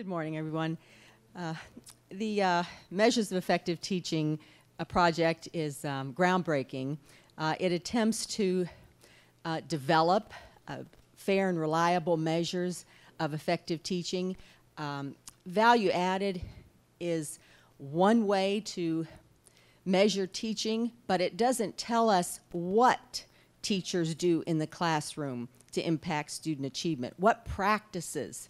Good morning, everyone. The Measures of Effective Teaching project is groundbreaking. It attempts to develop fair and reliable measures of effective teaching. Value added is one way to measure teaching, but it doesn't tell us what teachers do in the classroom to impact student achievement, what practices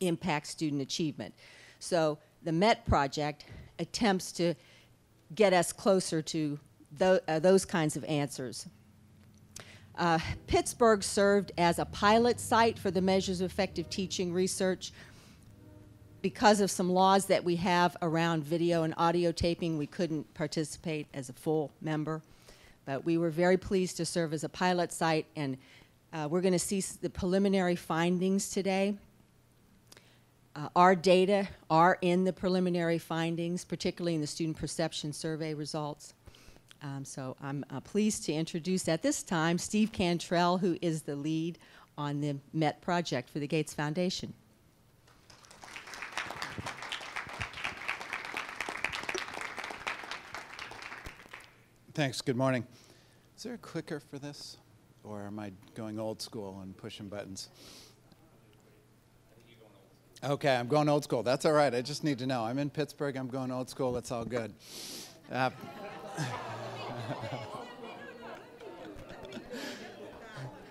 impact student achievement. So the MET project attempts to get us closer to those kinds of answers. Pittsburgh served as a pilot site for the Measures of Effective Teaching research. Because of some laws that we have around video and audio taping, we couldn't participate as a full member. But we were very pleased to serve as a pilot site, and we're going to see the preliminary findings today. Our data are in the preliminary findings, particularly in the student perception survey results. So I'm pleased to introduce at this time Steve Cantrell, who is the lead on the MET project for the Gates Foundation. Thanks. Good morning. Is there a clicker for this, or am I going old school and pushing buttons? Okay, I'm going old school. That's all right. I just need to know. I'm in Pittsburgh. I'm going old school. It's all good.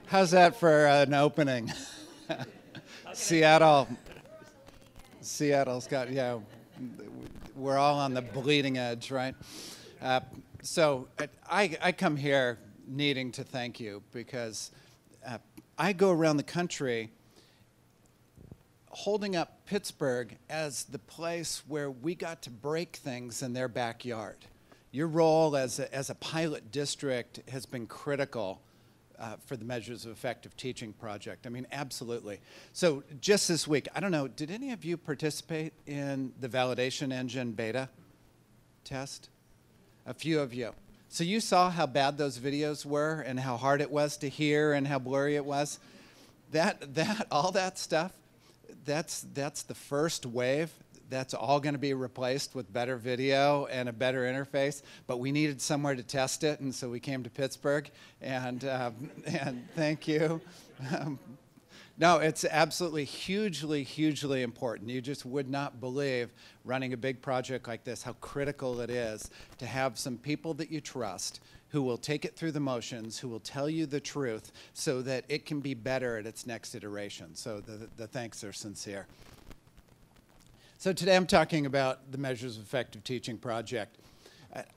How's that for an opening? Seattle's got, yeah, we're all on the bleeding edge, right? So I come here needing to thank you because I go around the country holding up Pittsburgh as the place where we got to break things in their backyard. Your role as a pilot district has been critical for the Measures of Effective Teaching project. I mean, absolutely. So just this week, I don't know, did any of you participate in the validation engine beta test? A few of you. So you saw how bad those videos were and how hard it was to hear and how blurry it was? All that stuff, that's the first wave. That's all going to be replaced with better video and a better interface. But we needed somewhere to test it, and so we came to Pittsburgh. And thank you. No, it's absolutely hugely, hugely important. You just would not believe, running a big project like this, how critical it is to have some people that you trust who will take it through the motions, who will tell you the truth so that it can be better at its next iteration. So the thanks are sincere. So today I'm talking about the Measures of Effective Teaching project.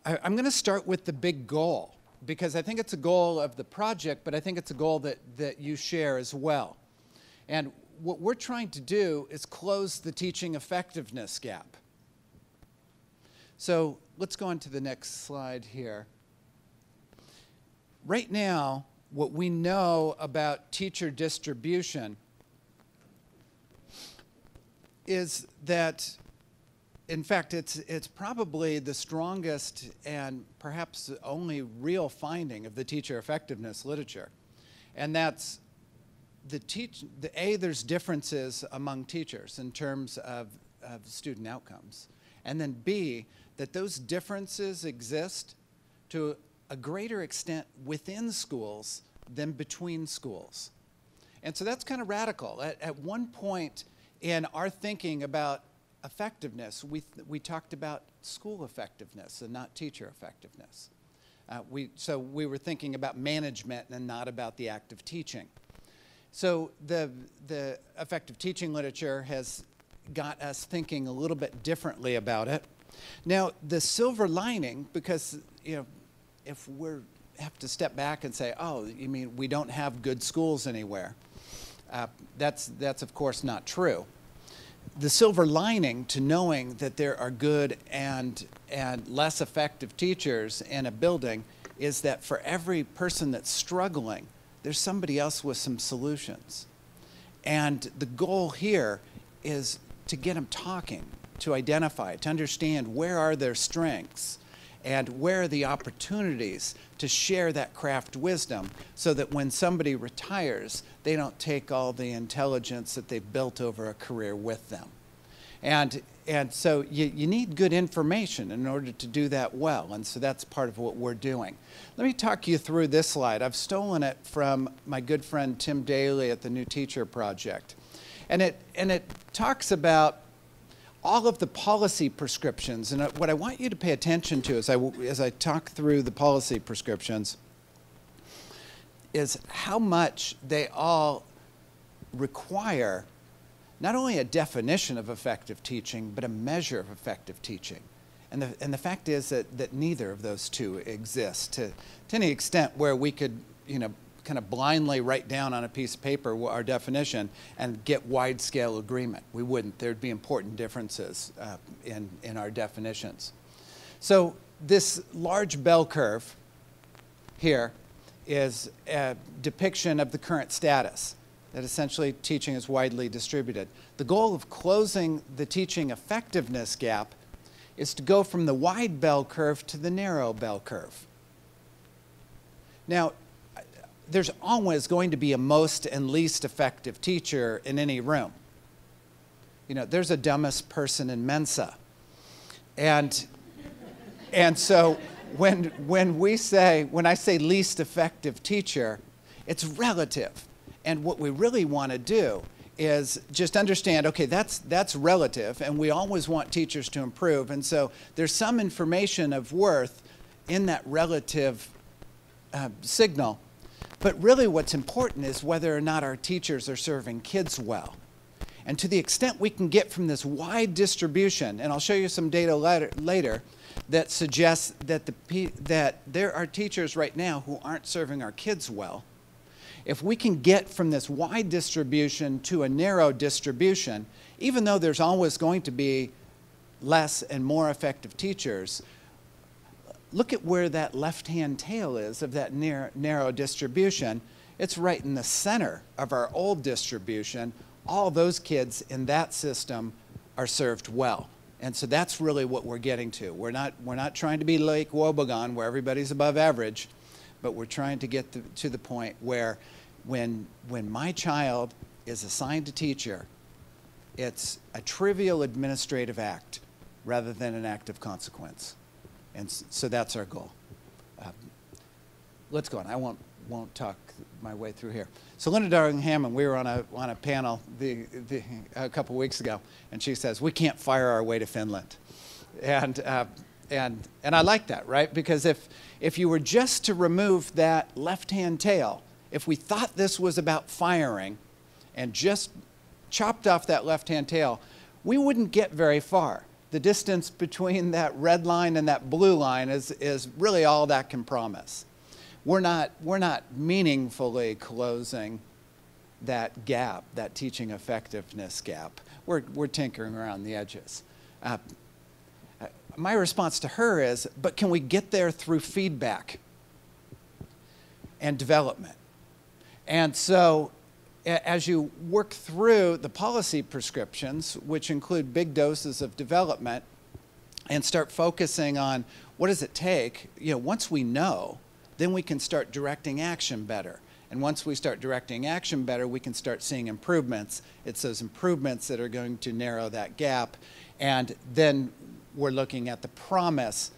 I'm going to start with the big goal, because I think it's a goal of the project, but I think it's a goal that you share as well. And what we're trying to do is close the teaching effectiveness gap. So let's go on to the next slide here. Right now, what we know about teacher distribution is that, in fact, it's probably the strongest and perhaps the only real finding of the teacher effectiveness literature. And that's there's differences among teachers in terms of student outcomes. And then B, that those differences exist to a greater extent within schools than between schools. And so that's kind of radical. At one point in our thinking about effectiveness, we talked about school effectiveness and not teacher effectiveness. So we were thinking about management and not about the act of teaching. So the effective teaching literature has got us thinking a little bit differently about it. Now, the silver lining, because if we have to step back and say, oh, you mean we don't have good schools anywhere, that's of course not true. The silver lining to knowing that there are good and less effective teachers in a building is that for every person that's struggling, there's somebody else with some solutions. And the goal here is to get them talking, to identify, to understand where are their strengths and where are the opportunities to share that craft wisdom so that when somebody retires, they don't take all the intelligence that they've built over a career with them. And so you need good information in order to do that well, and so that's part of what we're doing. Let me talk you through this slide. I've stolen it from my good friend Tim Daly at the New Teacher Project. And it talks about all of the policy prescriptions. And what I want you to pay attention to as I talk through the policy prescriptions is how much they all require not only a definition of effective teaching, but a measure of effective teaching. And the fact is that neither of those two exist to any extent where we could, kind of blindly write down on a piece of paper our definition and get wide-scale agreement. We wouldn't. There'd be important differences in our definitions. So this large bell curve here is a depiction of the current status, that essentially teaching is widely distributed. The goal of closing the teaching effectiveness gap is to go from the wide bell curve to the narrow bell curve. Now, there's always going to be a most and least effective teacher in any room. There's a dumbest person in Mensa. And so when I say least effective teacher, it's relative. And what we really want to do is just understand, okay, that's relative, and we always want teachers to improve. And so there's some information of worth in that relative signal. But really what's important is whether or not our teachers are serving kids well. And to the extent we can get from this wide distribution, and I'll show you some data later that suggests that there are teachers right now who aren't serving our kids well. If we can get from this wide distribution to a narrow distribution, even though there's always going to be less and more effective teachers, look at where that left-hand tail is of that narrow distribution. It's right in the center of our old distribution. All those kids in that system are served well. And so that's really what we're getting to. We're not trying to be Lake Wobegon where everybody's above average, but we're trying to get to the point where when my child is assigned a teacher, it's a trivial administrative act rather than an act of consequence. And so that's our goal. Let's go on. I won't talk my way through here. So Linda Darling-Hammond, we were on a panel a couple weeks ago, and she says, we can't fire our way to Finland. And I like that, right? Because if you were just to remove that left-hand tail, if we thought this was about firing and just chopped off that left-hand tail, we wouldn't get very far. The distance between that red line and that blue line is really all that can promise. We're not meaningfully closing that gap, that teaching effectiveness gap. We're tinkering around the edges. My response to her is, but can we get there through feedback and development? And so as you work through the policy prescriptions, which include big doses of development, and start focusing on what does it take, once we know, then we can start directing action better. And once we start directing action better, we can start seeing improvements. It's those improvements that are going to narrow that gap. And then we're looking at the promise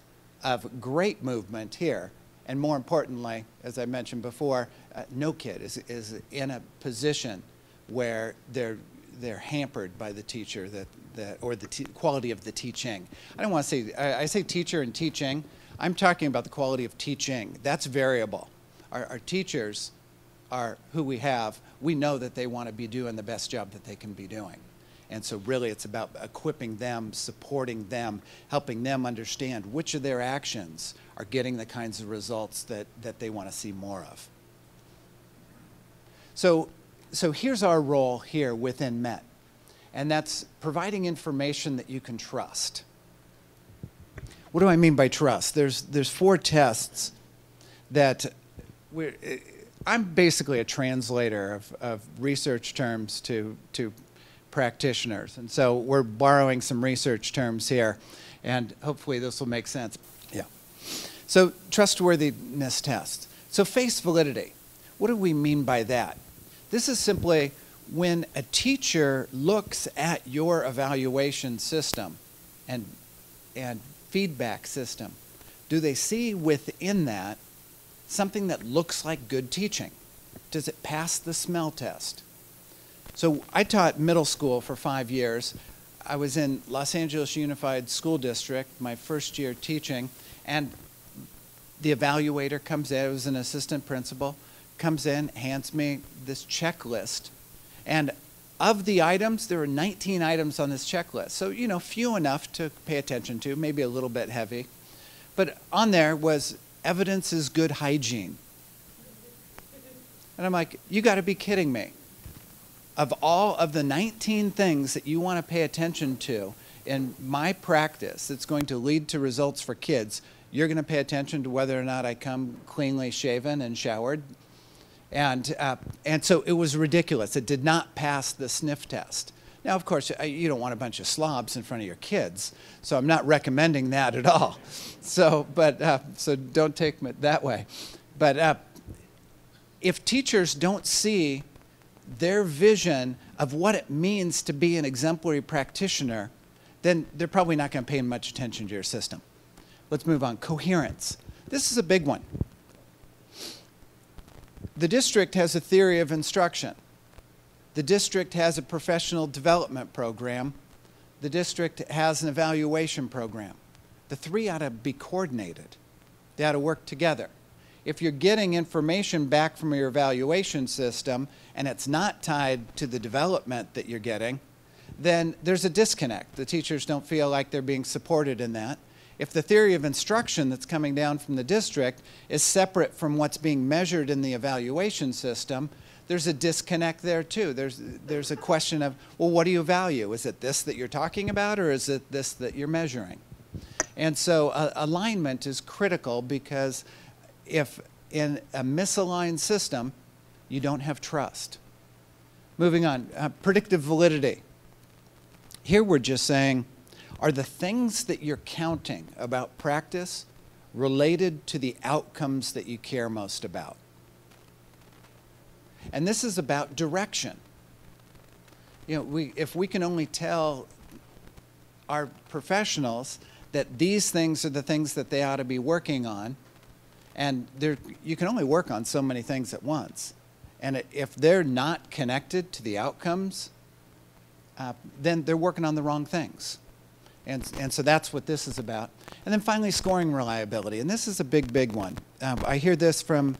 of great movement here. And more importantly, as I mentioned before, no kid is in a position where they're hampered by the teacher or the quality of the teaching. I don't want to say, I say teacher and teaching. I'm talking about the quality of teaching. That's variable. Our teachers are who we have. We know that they want to be doing the best job that they can be doing. And so really it's about equipping them, supporting them, helping them understand which of their actions are getting the kinds of results that they want to see more of. So here's our role here within MET, and that's providing information that you can trust. What do I mean by trust? There's 4 tests that I'm basically a translator of research terms to practitioners. And so we're borrowing some research terms here, and hopefully this will make sense. Yeah. So trustworthiness test. So face validity. What do we mean by that? This is simply when a teacher looks at your evaluation system and feedback system, do they see within that something that looks like good teaching? Does it pass the smell test? So I taught middle school for 5 years. I was in Los Angeles Unified School District, my first year teaching, and the evaluator comes in, it was an assistant principal, comes in, hands me this checklist. And of the items, there were 19 items on this checklist. So, you know, few enough to pay attention to, maybe a little bit heavy. But on there was evidence is good hygiene. And I'm like, you got to be kidding me. Of all of the 19 things that you want to pay attention to in my practice that's going to lead to results for kids, you're going to pay attention to whether or not I come cleanly shaven and showered. And so it was ridiculous. It did not pass the sniff test. Now, of course, you don't want a bunch of slobs in front of your kids, so I'm not recommending that at all. So don't take it that way. But if teachers don't see their vision of what it means to be an exemplary practitioner, then they're probably not going to pay much attention to your system. Let's move on. Coherence. This is a big one. The district has a theory of instruction. The district has a professional development program. The district has an evaluation program. The three ought to be coordinated. They ought to work together. If you're getting information back from your evaluation system and it's not tied to the development that you're getting, then there's a disconnect. The teachers don't feel like they're being supported in that. If the theory of instruction that's coming down from the district is separate from what's being measured in the evaluation system, there's a disconnect there too. There's a question of, well, what do you value? Is it this that you're talking about, or is it this that you're measuring? And so alignment is critical, because if in a misaligned system, you don't have trust. Moving on, predictive validity. Here we're just saying, are the things that you're counting about practice related to the outcomes that you care most about? And this is about direction. You know, if we can only tell our professionals that these things are the things that they ought to be working on, and you can only work on so many things at once. And if they're not connected to the outcomes, then they're working on the wrong things. And so that's what this is about. And then finally, scoring reliability. And this is a big, big one. I hear this from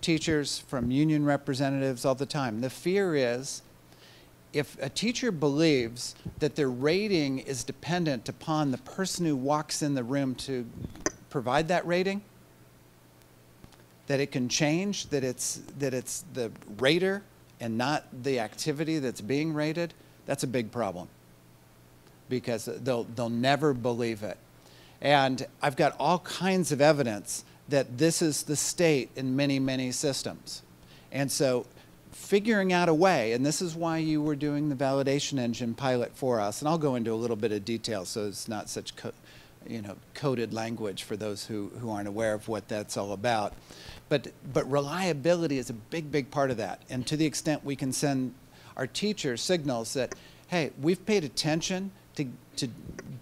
teachers, from union representatives all the time. The fear is, if a teacher believes that their rating is dependent upon the person who walks in the room to provide that rating, that it can change, that it's the rater and not the activity that's being rated, that's a big problem, because they'll never believe it. And I've got all kinds of evidence that this is the state in many, many systems. And so figuring out a way, and this is why you were doing the validation engine pilot for us, and I'll go into a little bit of detail so it's not such coded language for those who aren't aware of what that's all about. But reliability is a big, big part of that. And to the extent we can send our teachers signals that, hey, we've paid attention to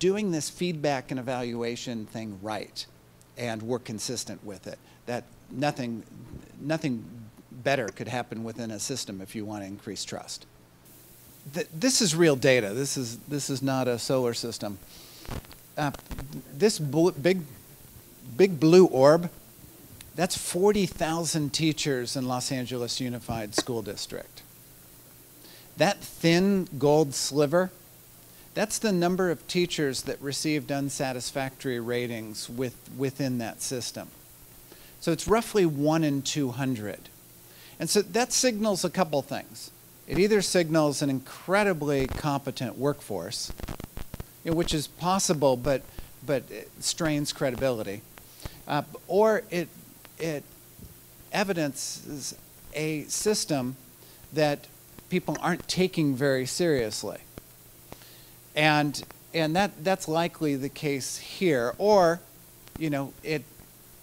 doing this feedback and evaluation thing right, and we're consistent with it, that nothing better could happen within a system if you want to increase trust. This is real data. This is not a solar system. This big blue orb, that's 40,000 teachers in Los Angeles Unified School District. That thin gold sliver, that's the number of teachers that received unsatisfactory ratings within that system. So it's roughly 1 in 200. And so that signals a couple things. It either signals an incredibly competent workforce, which is possible, but it strains credibility, or it evidences a system that people aren't taking very seriously. And that's likely the case here. Or, it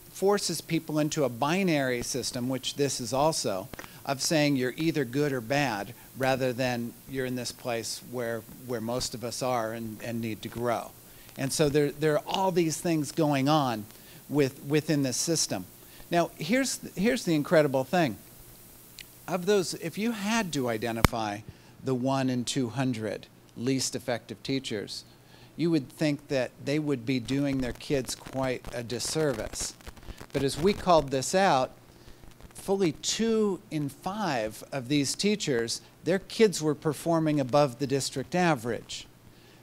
forces people into a binary system, which this is also, of saying you're either good or bad, rather than you're in this place where most of us are and need to grow. And so there are all these things going on within this system. Now, here's the incredible thing. Of those, if you had to identify the 1 in 200 least effective teachers, you would think that they would be doing their kids quite a disservice. But as we called this out, fully 2 in 5 of these teachers, their kids were performing above the district average.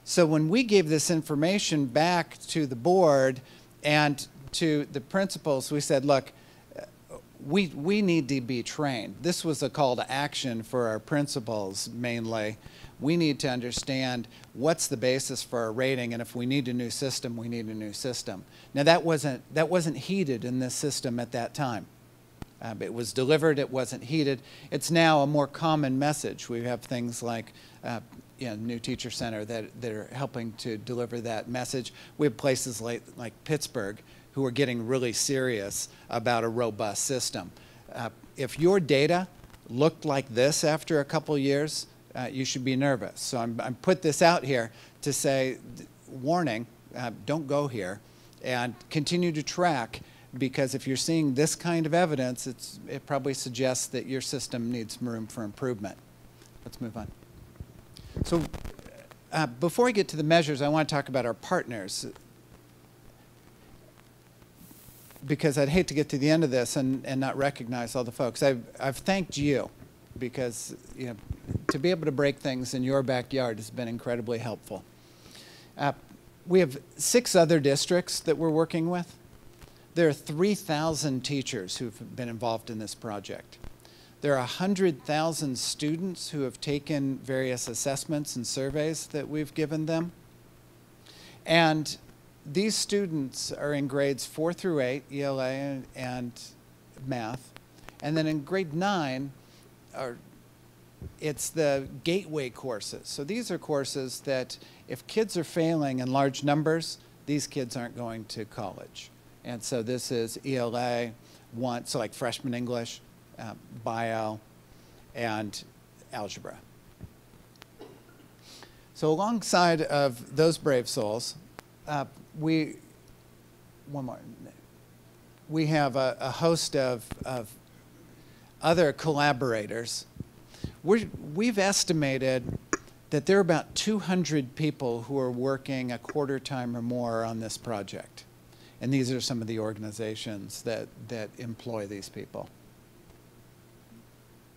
So when we gave this information back to the board and to the principals, we said, look, we need to be trained. This was a call to action for our principals mainly. We need to understand what's the basis for our rating, and if we need a new system, we need a new system. Now that wasn't heeded in this system at that time. It was delivered, it wasn't heeded. It's now a more common message. We have things like New Teacher Center that are helping to deliver that message. We have places like Pittsburgh who are getting really serious about a robust system. If your data looked like this after a couple years, you should be nervous. So I'm put this out here to say, warning, don't go here, and continue to track, because if you're seeing this kind of evidence, it probably suggests that your system needs room for improvement. Let's move on. So before I get to the measures, I want to talk about our partners, because I'd hate to get to the end of this and not recognize all the folks. I've thanked you, because to be able to break things in your backyard has been incredibly helpful. We have 6 other districts that we're working with. There are 3,000 teachers who've been involved in this project. There are 100,000 students who have taken various assessments and surveys that we've given them. And these students are in grades 4 through 8, ELA and math. And then in grade 9, it's the gateway courses. So these are courses that if kids are failing in large numbers, these kids aren't going to college. And so this is ELA 1, so like freshman English, bio, and algebra. So alongside of those brave souls, we have a host of other collaborators. We've estimated that there are about 200 people who are working a quarter time or more on this project. And these are some of the organizations that employ these people.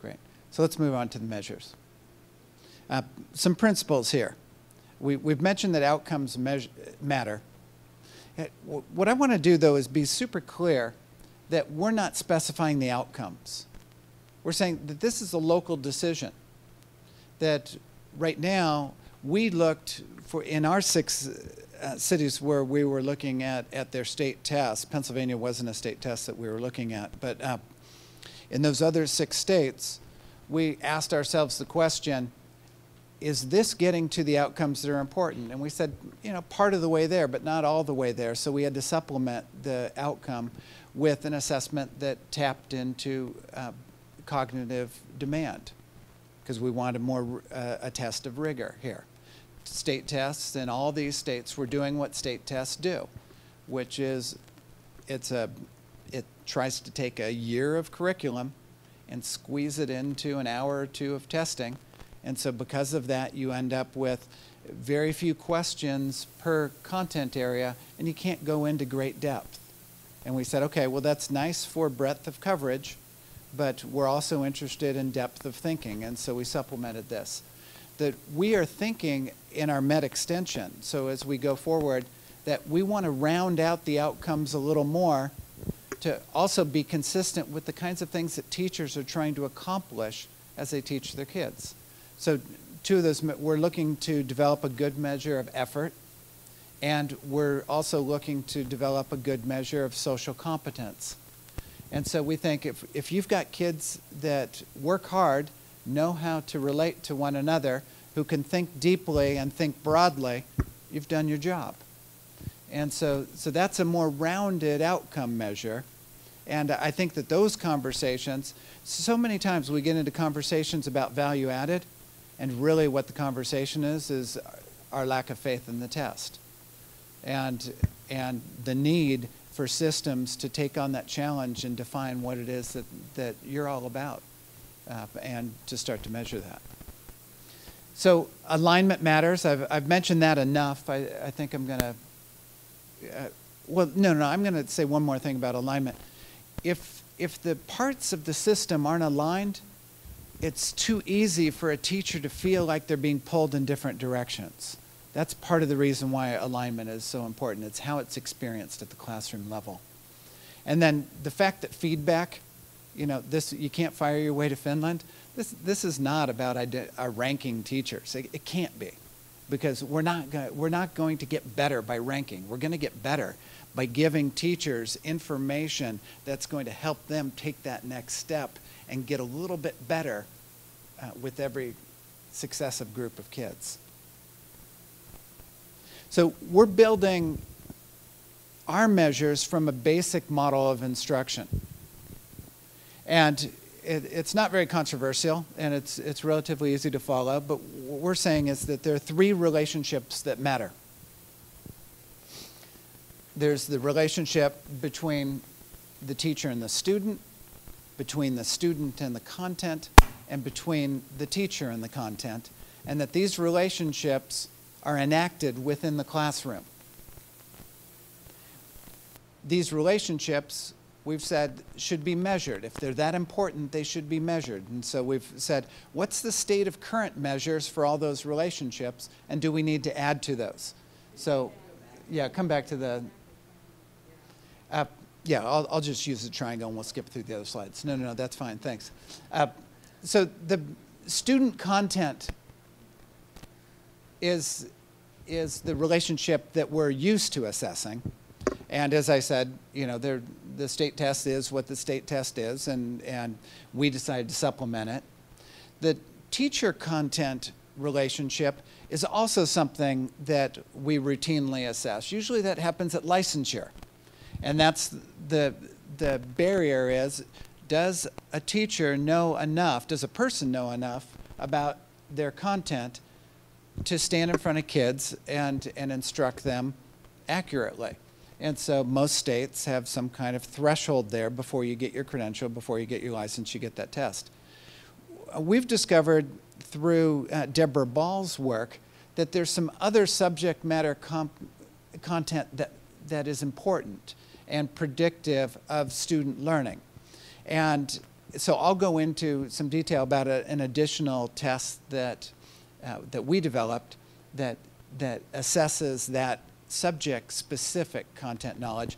Great. So let's move on to the measures. Some principles here. We've mentioned that outcomes matter. What I want to do, though, is be super clear that we're not specifying the outcomes. We're saying that this is a local decision. That right now, we looked for, in our 6 cities where we were looking at their state tests. Pennsylvania wasn't a state test that we were looking at, but in those other 6 states, we asked ourselves the question, is this getting to the outcomes that are important? And we said, part of the way there, but not all the way there. So we had to supplement the outcome with an assessment that tapped into cognitive demand, because we wanted more a test of rigor here. State tests in all these states were doing what state tests do, which is it tries to take a year of curriculum and squeeze it into an hour or 2 of testing. And so because of that, you end up with very few questions per content area, and you can't go into great depth. And we said, okay, well, that's nice for breadth of coverage, but we're also interested in depth of thinking, and so we supplemented this. That we are thinking in our med extension, so as we go forward, that we want to round out the outcomes a little more to also be consistent with the kinds of things that teachers are trying to accomplish as they teach their kids. So 2 of those, we're looking to develop a good measure of effort, and we're also looking to develop a good measure of social competence. And so we think if you've got kids that work hard, know how to relate to one another, who can think deeply and think broadly, you've done your job. And so that's a more rounded outcome measure. And I think that those conversations, So many times we get into conversations about value added, and really what the conversation is our lack of faith in the test. And the need for systems to take on that challenge and define what it is that you're all about, and to start to measure that. So alignment matters. I've mentioned that enough. I think I'm going to, I'm going to say one more thing about alignment. If the parts of the system aren't aligned, it's too easy for a teacher to feel like they're being pulled in different directions. That's part of the reason why alignment is so important. It's how it's experienced at the classroom level. And then the fact that feedback, you can't fire your way to Finland. This is not about ranking teachers. It can't be, because we're not going to get better by ranking. We're going to get better by giving teachers information that's going to help them take that next step and get a little bit better with every successive group of kids. So we're building our measures from a basic model of instruction. And it's not very controversial, and it's relatively easy to follow, but what we're saying is that there are three relationships that matter. There's the relationship between the teacher and the student, between the student and the content, and between the teacher and the content, and that these relationships are enacted within the classroom. These relationships, we've said, should be measured. If they're that important, they should be measured. And so we've said, what's the state of current measures for all those relationships, and do we need to add to those? So, yeah, come back to the... I'll just use the triangle and we'll skip through the other slides. No, that's fine, thanks. So the student content is the relationship that we're used to assessing. And as I said, the state test is what the state test is, and we decided to supplement it. The teacher content relationship is also something that we routinely assess. Usually that happens at licensure. And that's the barrier is, does a teacher know enough, does a person know enough about their content to stand in front of kids and instruct them accurately? And so most states have some kind of threshold there before you get your credential, before you get your license, you get that test. We've discovered through Deborah Ball's work that there's some other subject matter content that is important and predictive of student learning. And so I'll go into some detail about an additional test that we developed that assesses that subject-specific content knowledge,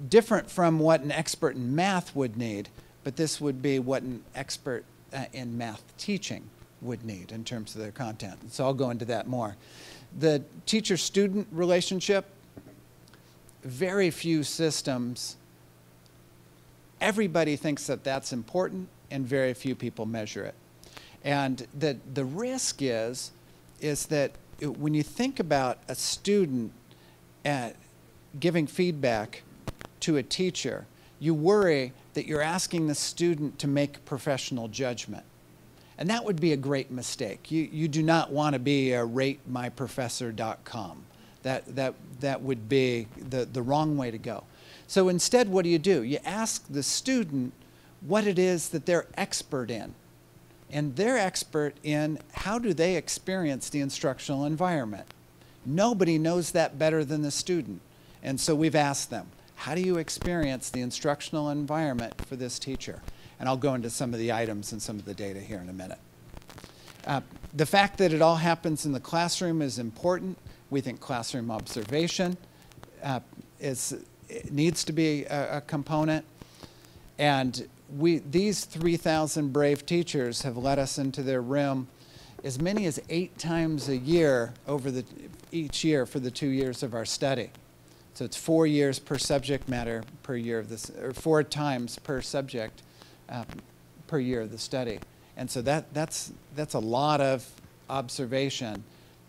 different from what an expert in math would need, but this would be what an expert in math teaching would need in terms of their content. So I'll go into that more. The teacher-student relationship, very few systems, everybody thinks that that's important, and very few people measure it. And the risk is that when you think about a student giving feedback to a teacher, you worry that you're asking the student to make professional judgment. And that would be a great mistake. You do not want to be a ratemyprofessor.com. That would be the wrong way to go. So instead, what do? You ask the student what it is that they're expert in. And they're expert in how do they experience the instructional environment. Nobody knows that better than the student. And so we've asked them, how do you experience the instructional environment for this teacher? And I'll go into some of the items and some of the data here in a minute. The fact that it all happens in the classroom is important. We think classroom observation needs to be a component. And these 3,000 brave teachers have let us into their room as many as 8 times a year each year for the 2 years of our study. So it's 4 years per subject matter per year of this, or 4 times per subject per year of the study. And so that's a lot of observation.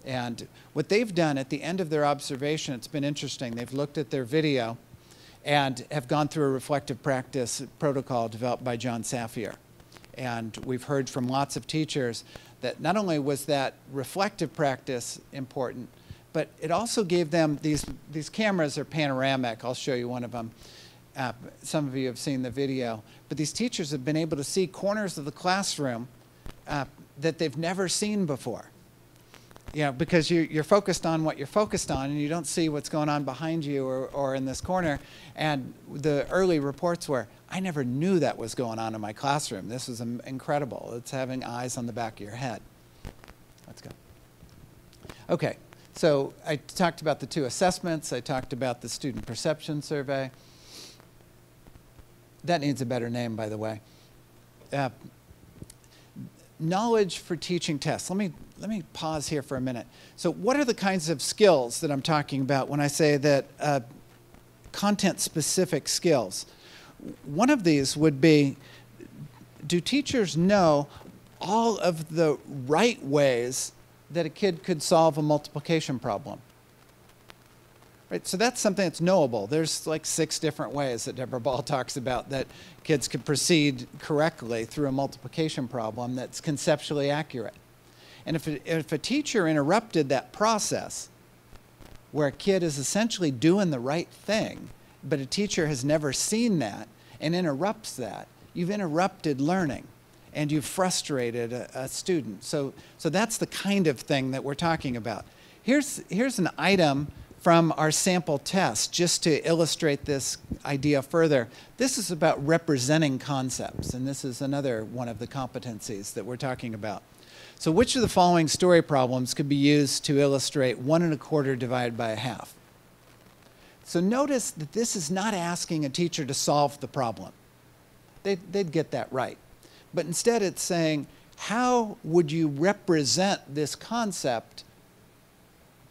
And what they've done at the end of their observation, it's been interesting. They've looked at their video and have gone through a reflective practice protocol developed by John Safier. And we've heard from lots of teachers that not only was that reflective practice important, but it also gave them, these cameras are panoramic. I'll show you one of them. Some of you have seen the video. But these teachers have been able to see corners of the classroom that they've never seen before. You know, because you're focused on what you're focused on, and you don't see what's going on behind you or in this corner. And the early reports were, I never knew that was going on in my classroom. This is incredible. It's having eyes on the back of your head. Let's go. Okay, so I talked about the 2 assessments. I talked about the student perception survey. That needs a better name, by the way. Knowledge for teaching tests. Let me pause here for a minute. So what are the kinds of skills that I'm talking about when I say that content-specific skills? One of these would be, do teachers know all of the right ways that a kid could solve a multiplication problem? Right, so that's something that's knowable. There's like 6 different ways that Deborah Ball talks about that kids could proceed correctly through a multiplication problem that's conceptually accurate. And if a teacher interrupted that process, where a kid is essentially doing the right thing, but a teacher has never seen that and interrupts that, you've interrupted learning and you've frustrated a student. So that's the kind of thing that we're talking about. Here's an item from our sample test, just to illustrate this idea further. This is about representing concepts, and this is another one of the competencies that we're talking about. So which of the following story problems could be used to illustrate 1 1/4 divided by 1/2? So notice that this is not asking a teacher to solve the problem. They'd get that right. But instead it's saying, how would you represent this concept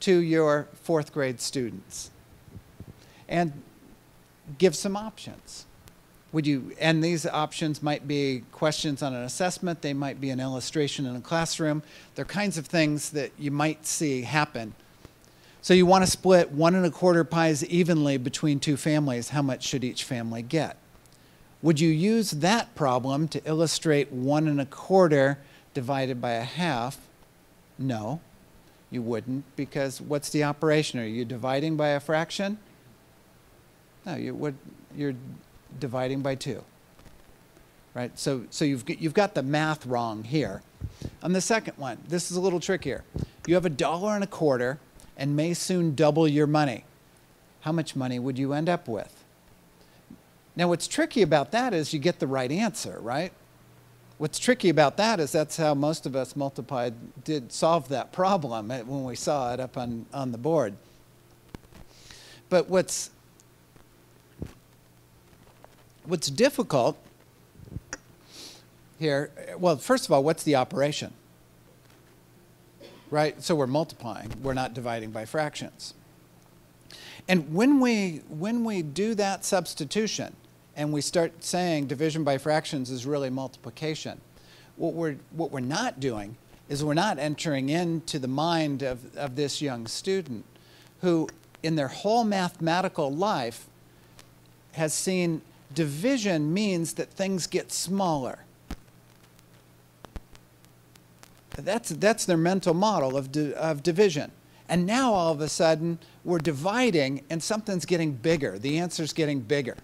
to your 4th grade students? And give some options. And these options might be questions on an assessment, they might be an illustration in a classroom. They're kinds of things that you might see happen. So you want to split 1 1/4 pies evenly between 2 families. How much should each family get? Would you use that problem to illustrate 1 1/4 divided by 1/2? No. You wouldn't, because what's the operation? Are you dividing by a fraction? No, you're dividing by 2. Right? So you've got the math wrong here. On the second one, this is a little trickier. You have $1 1/4 and may soon double your money. How much money would you end up with? Now what's tricky about that is you get the right answer, right? What's tricky about that is that's how most of us solve that problem when we saw it up on the board. But what's difficult here, well, first of all, what's the operation? Right? So we're multiplying, we're not dividing by fractions. And when we do that substitution, and we start saying division by fractions is really multiplication, what we're not doing is we're not entering into the mind of this young student who in their whole mathematical life has seen division means that things get smaller. That's their mental model of division. And now all of a sudden we're dividing and something's getting bigger. The answer's getting bigger.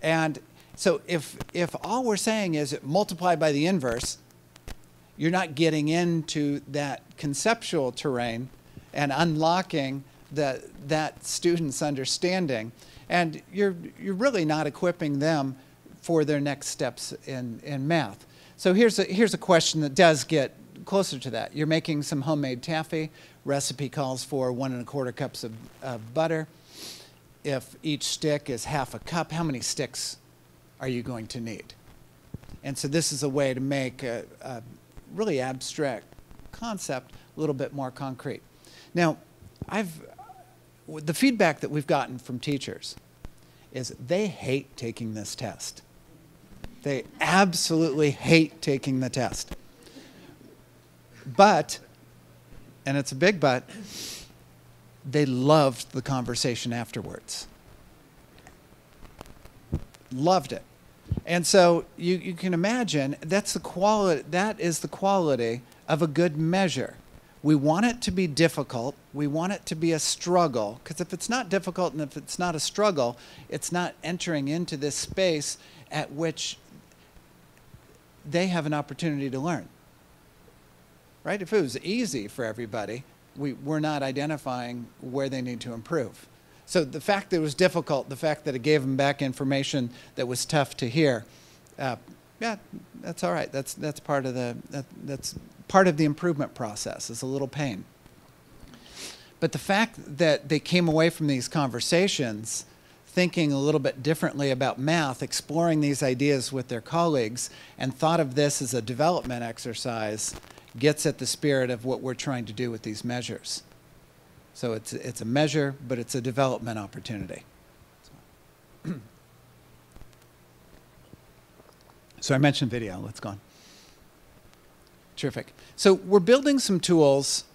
And so if all we're saying is multiply by the inverse, you're not getting into that conceptual terrain and unlocking that student's understanding. And you're really not equipping them for their next steps in math. So here's a question that does get closer to that. You're making some homemade taffy. Recipe calls for 1 1/4 cups of butter. If each stick is 1/2 cup, how many sticks are you going to need? And so this is a way to make a really abstract concept a little bit more concrete. Now, the feedback that we've gotten from teachers is they hate taking this test. They absolutely hate taking the test. But, and it's a big but, they loved the conversation afterwards. Loved it. And so you can imagine that is the quality of a good measure. We want it to be difficult. We want it to be a struggle, because if it's not difficult and if it's not a struggle, it's not entering into this space at which they have an opportunity to learn. Right? If it was easy for everybody, we're not identifying where they need to improve. So the fact that it was difficult, the fact that it gave them back information that was tough to hear, yeah, that's all right. That's part of that's part of the improvement process. Is a little pain. But the fact that they came away from these conversations thinking a little bit differently about math, exploring these ideas with their colleagues, and thought of this as a development exercise, gets at the spirit of what we're trying to do with these measures. So it's a measure, but it's a development opportunity. So I mentioned video. Let's go on. Terrific. So we're building some tools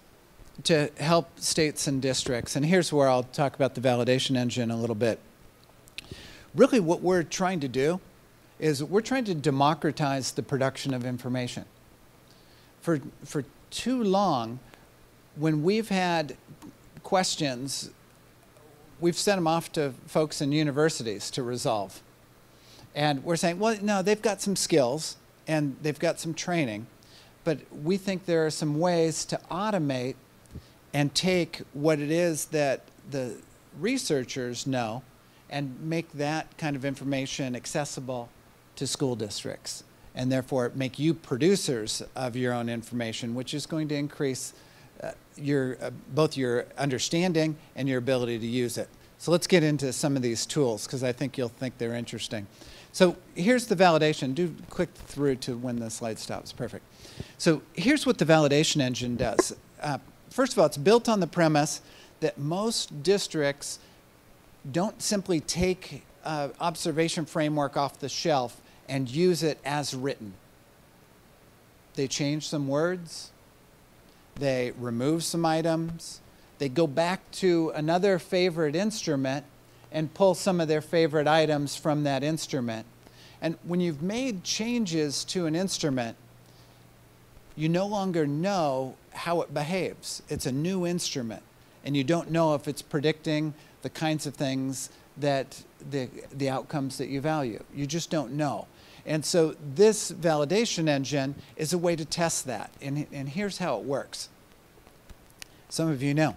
to help states and districts, and here's where I'll talk about the validation engine a little bit. Really what we're trying to do is we're trying to democratize the production of information. For too long, when we've had questions, we've sent them off to folks in universities to resolve. And we're saying, well, no, they've got some skills and they've got some training, but we think there are some ways to automate and take what it is that the researchers know and make that kind of information accessible to school districts, and therefore make you producers of your own information, which is going to increase both your understanding and your ability to use it. So let's get into some of these tools, because I think you'll think they're interesting. So here's the validation. Do click through to when the slide stops. Perfect. So here's what the validation engine does. First of all, it's built on the premise that most districts don't simply take an observation framework off the shelf and use it as written. They change some words, they remove some items, they go back to another favorite instrument and pull some of their favorite items from that instrument. And when you've made changes to an instrument, you no longer know how it behaves. It's a new instrument, and you don't know if it's predicting the kinds of things that the outcomes that you value. You just don't know. And so this validation engine is a way to test that. And here's how it works. Some of you know.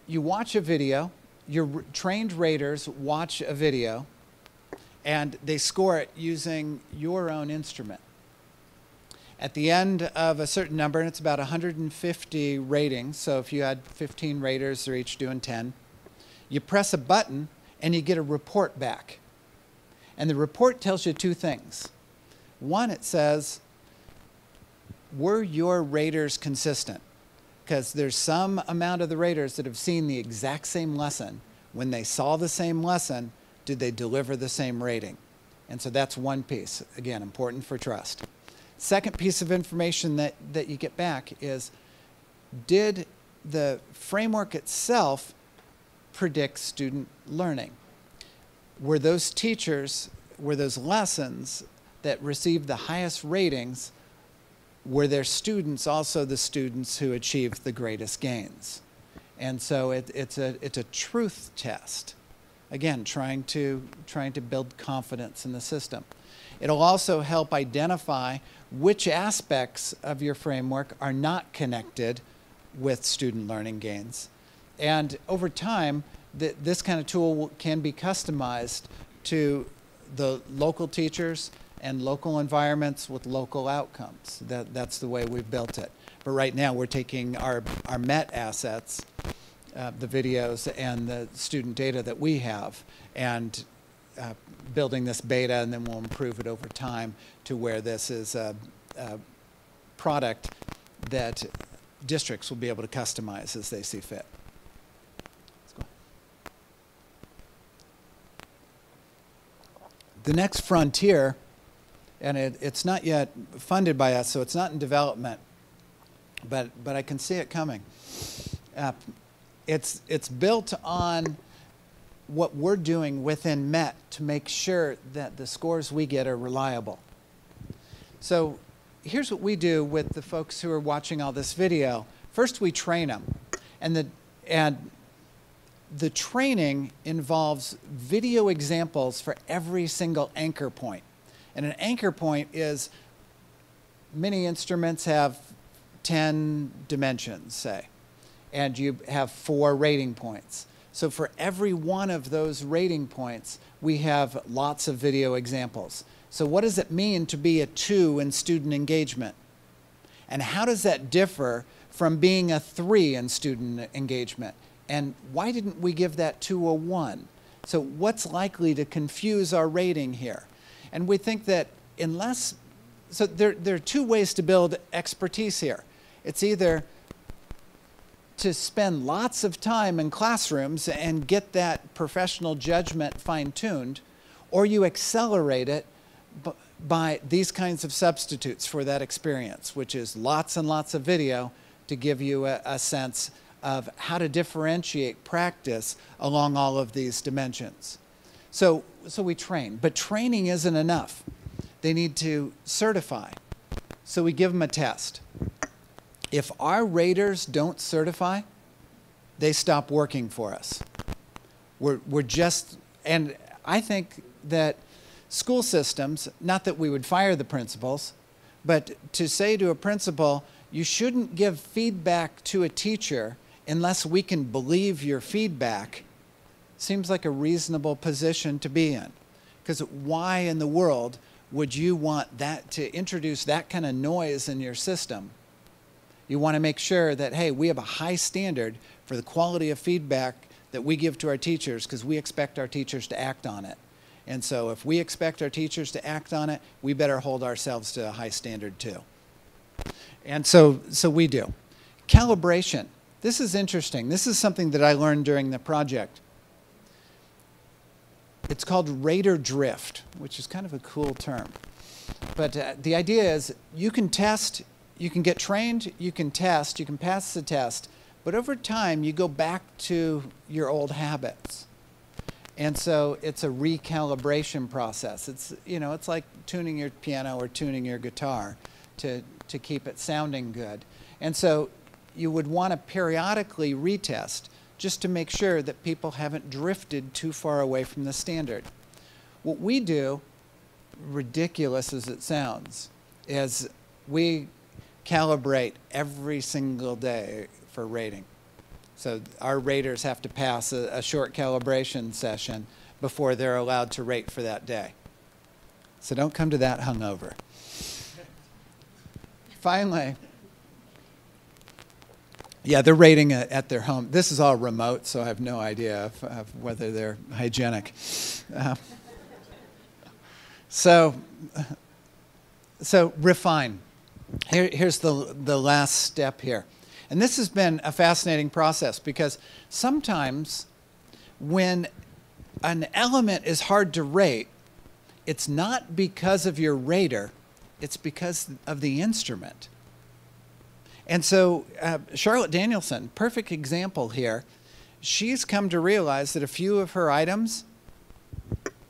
You watch a video, your trained raters watch a video, and they score it using your own instrument. At the end of a certain number, and it's about 150 ratings, so if you had 15 raters, they're each doing 10, you press a button and you get a report back. And the report tells you two things. One, it says, were your raters consistent? Because there's some amount of the raters that have seen the exact same lesson. When they saw the same lesson, did they deliver the same rating? And so that's one piece, again, important for trust. Second piece of information that you get back is, did the framework itself predict student learning? Were those teachers, were those lessons that received the highest ratings, were their students also the students who achieved the greatest gains? And so it's a truth test. Again, trying to build confidence in the system. It'll also help identify which aspects of your framework are not connected with student learning gains. And over time, this kind of tool can be customized to the local teachers and local environments with local outcomes. That's the way we've built it. But right now, we're taking our MET assets, the videos and the student data that we have, and building this beta, and then we'll improve it over time to where this is a product that districts will be able to customize as they see fit. Let's go. The next frontier, and it's not yet funded by us, so it's not in development, but I can see it coming. It's built on what we're doing within MET to make sure that the scores we get are reliable. So here's what we do with the folks who are watching all this video. First, we train them. And the training involves video examples for every single anchor point. And an anchor point is, many instruments have 10 dimensions, say, and you have 4 rating points. So for every one of those rating points, we have lots of video examples. So what does it mean to be a 2 in student engagement? And how does that differ from being a 3 in student engagement? And why didn't we give that 2 a 1? So what's likely to confuse our rating here? And we think that unless, so there are 2 ways to build expertise here. It's either to spend lots of time in classrooms and get that professional judgment fine-tuned, or you accelerate it by these kinds of substitutes for that experience, which is lots and lots of video to give you a sense of how to differentiate practice along all of these dimensions. So we train, but training isn't enough. They need to certify. So we give them a test. If our raters don't certify, they stop working for us. We're just, and I think that school systems, not that we would fire the principals, but to say to a principal, you shouldn't give feedback to a teacher unless we can believe your feedback, seems like a reasonable position to be in. Because why in the world would you want that to introduce that kind of noise in your system? You want to make sure that, hey, we have a high standard for the quality of feedback that we give to our teachers because we expect our teachers to act on it. And so if we expect our teachers to act on it, we better hold ourselves to a high standard too. And so we do. Calibration. This is interesting. This is something that I learned during the project. It's called rater drift, which is kind of a cool term. But the idea is you can test, you can get trained, you can test, you can pass the test, but over time you go back to your old habits. And so it's a recalibration process. It's, you know, it's like tuning your piano or tuning your guitar to keep it sounding good. And so you would want to periodically retest just to make sure that people haven't drifted too far away from the standard. What we do, ridiculous as it sounds, is we calibrate every single day for rating. So our raters have to pass a short calibration session before they're allowed to rate for that day. So don't come to that hungover. Finally, yeah, they're rating at their home. This is all remote, so I have no idea of whether they're hygienic. So refine. Here's the last step here. And this has been a fascinating process because sometimes when an element is hard to rate, it's not because of your rater, it's because of the instrument. And so Charlotte Danielson, perfect example here, she's come to realize that a few of her items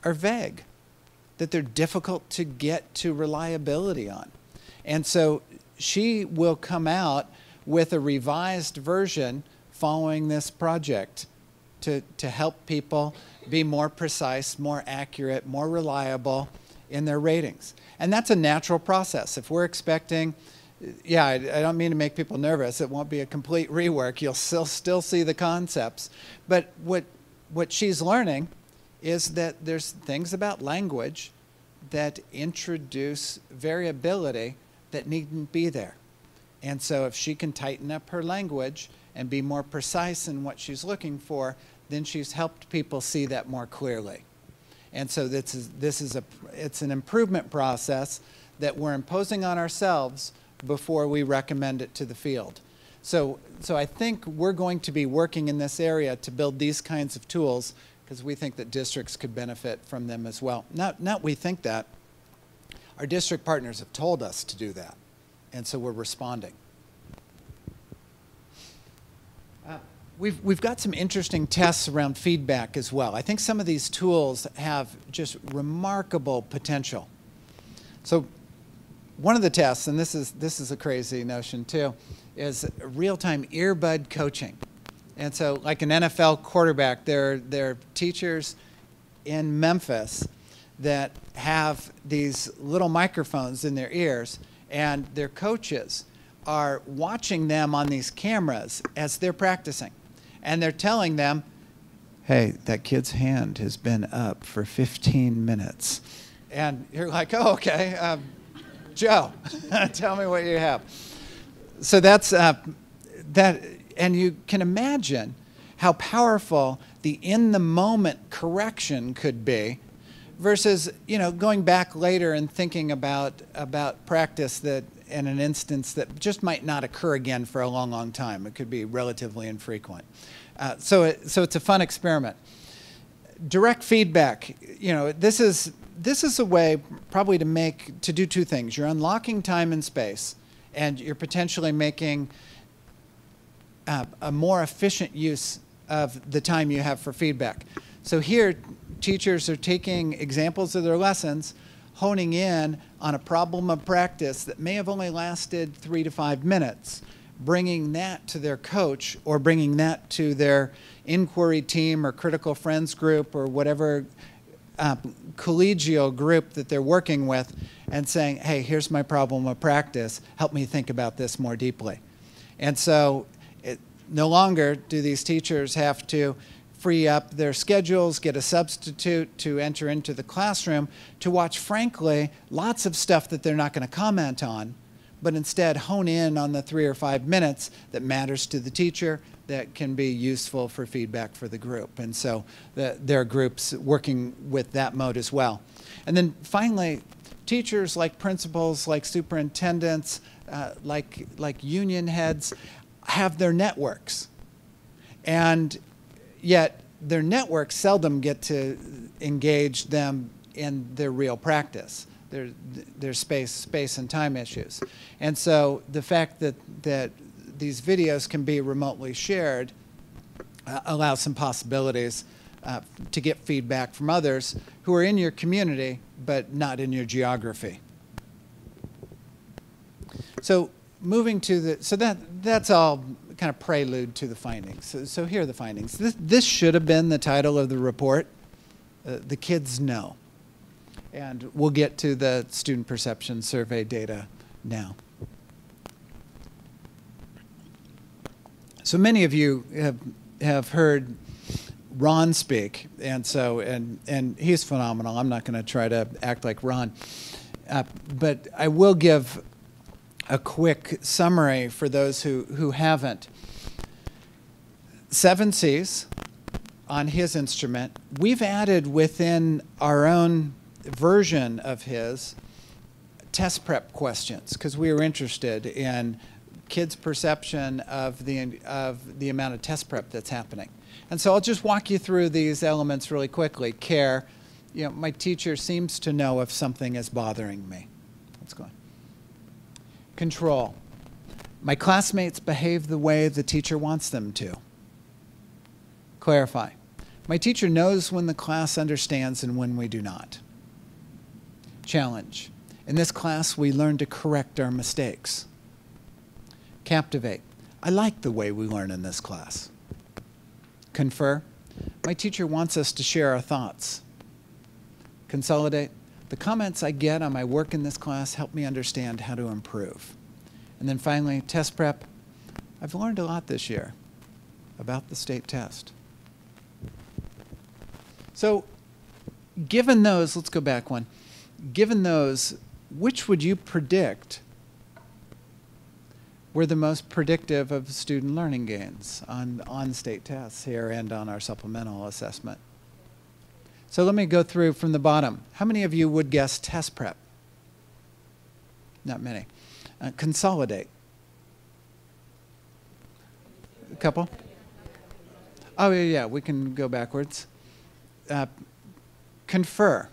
are vague, that they're difficult to get to reliability on. And so she will come out with a revised version following this project to help people be more precise, more accurate, more reliable in their ratings. And that's a natural process. If we're expecting, yeah, I don't mean to make people nervous. It won't be a complete rework. You'll still see the concepts. But what she's learning is that there's things about language that introduce variability that needn't be there. And so if she can tighten up her language and be more precise in what she's looking for, then she's helped people see that more clearly. And so it's an improvement process that we're imposing on ourselves before we recommend it to the field. So I think we're going to be working in this area to build these kinds of tools because we think that districts could benefit from them as well. Not we think that. Our district partners have told us to do that. And so we're responding. we've got some interesting tests around feedback as well. I think some of these tools have just remarkable potential. So one of the tests, and this is a crazy notion too, is real-time earbud coaching. And so like an NFL quarterback, there are teachers in Memphis that have these little microphones in their ears, and their coaches are watching them on these cameras as they're practicing. And they're telling them, hey, that kid's hand has been up for 15 minutes. And you're like, oh, okay, Joe, tell me what you have. So that's that, and you can imagine how powerful the in-the-moment correction could be versus, going back later and thinking about practice that in an instance that just might not occur again for a long, long time. It could be relatively infrequent. So it's a fun experiment. Direct feedback, this is a way probably to do two things. You're unlocking time and space, and you're potentially making a more efficient use of the time you have for feedback. So here, teachers are taking examples of their lessons, honing in on a problem of practice that may have only lasted 3 to 5 minutes, bringing that to their coach or bringing that to their inquiry team or critical friends group or whatever collegial group that they're working with, and saying, hey, here's my problem of practice. Help me think about this more deeply. And so no longer do these teachers have to free up their schedules, get a substitute to enter into the classroom to watch, frankly, lots of stuff that they're not going to comment on, but instead hone in on the 3 or 5 minutes that matters to the teacher, that can be useful for feedback for the group. And so there are groups working with that mode as well. And then finally, teachers like principals, like superintendents, like union heads have their networks. And yet their networks seldom get to engage them in their real practice. There's space and time issues. And so the fact that these videos can be remotely shared allows some possibilities to get feedback from others who are in your community but not in your geography. So moving to that's all kind of prelude to the findings. So here are the findings. This should have been the title of the report. The kids know. And we'll get to the student perception survey data now. So many of you have heard Ron speak, and he's phenomenal. I'm not going to try to act like Ron, but I will give a quick summary for those who haven't. 7 C's on his instrument. We've added within our own version of his test prep questions because we were interested in kids' perception of the amount of test prep that's happening. And so I'll just walk you through these elements really quickly. Care, my teacher seems to know if something is bothering me. Let's go on. Control. My classmates behave the way the teacher wants them to. Clarify. My teacher knows when the class understands and when we do not. Challenge. In this class, we learn to correct our mistakes. Captivate. I like the way we learn in this class. Confer. My teacher wants us to share our thoughts. Consolidate. The comments I get on my work in this class help me understand how to improve. And then finally, test prep. I've learned a lot this year about the state test. So given those, let's go back one. Given those, which would you predict were the most predictive of student learning gains on state tests here and on our supplemental assessment? So let me go through from the bottom. How many of you would guess test prep? Not many. Consolidate. A couple? Oh, yeah, we can go backwards. Confer.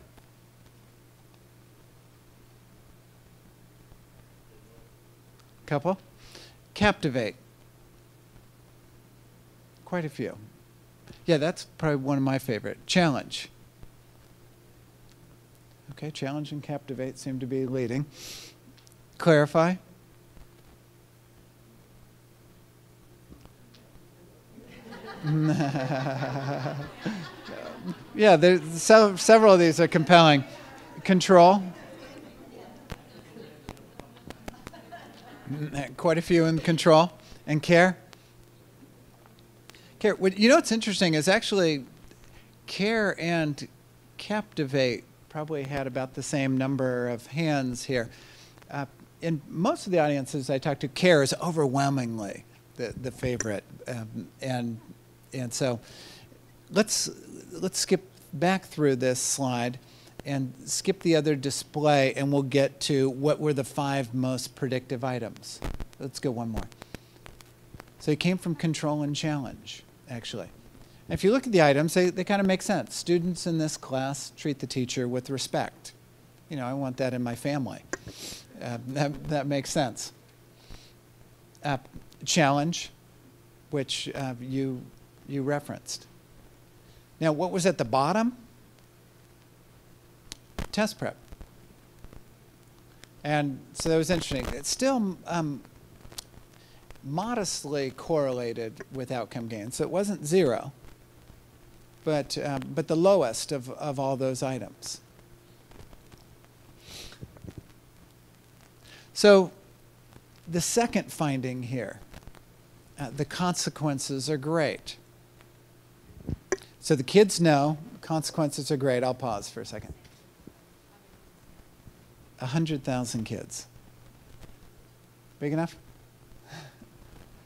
Couple? Captivate. quite a few. Yeah, that's probably one of my favorite. Challenge. Okay, challenge and captivate seem to be leading. Clarify. Yeah, there's several of these are compelling. Control. Quite a few in control. And care. Care. You know what's interesting is actually care and captivate probably had about the same number of hands here. In most of the audiences I talk to, care is overwhelmingly the favorite, and so let's skip back through this slide and skip the other display, and we'll get to what were the 5 most predictive items. Let's go one more. So it came from control and challenge, actually. And if you look at the items, they kind of make sense. Students in this class treat the teacher with respect. You know, I want that in my family. That makes sense. Challenge, which you referenced. Now, what was at the bottom? Test prep. And so that was interesting. It's still modestly correlated with outcome gain. So it wasn't 0, but the lowest of all those items. So the second finding here, the consequences are great. So the kids know consequences are great. I'll pause for a second. 100,000 kids. Big enough?